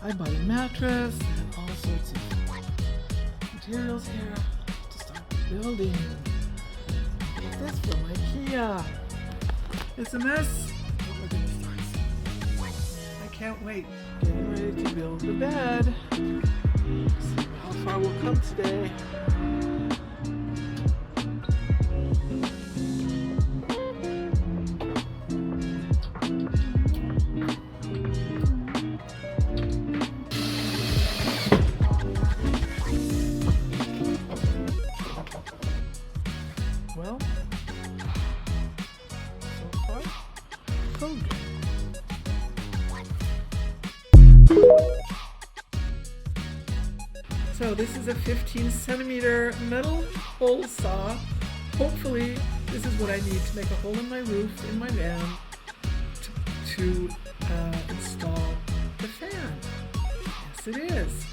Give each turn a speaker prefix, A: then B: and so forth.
A: I bought a mattress and all sorts of materials here to start building. Get this from IKEA. It's a mess, but we're gonna start. I can't wait. Getting ready to build the bed. See how far we'll come today. Well, so far, so good. So this is a 15-centimeter metal hole saw. Hopefully, this is what I need to make a hole in my roof in my van to install the fan. Yes, it is.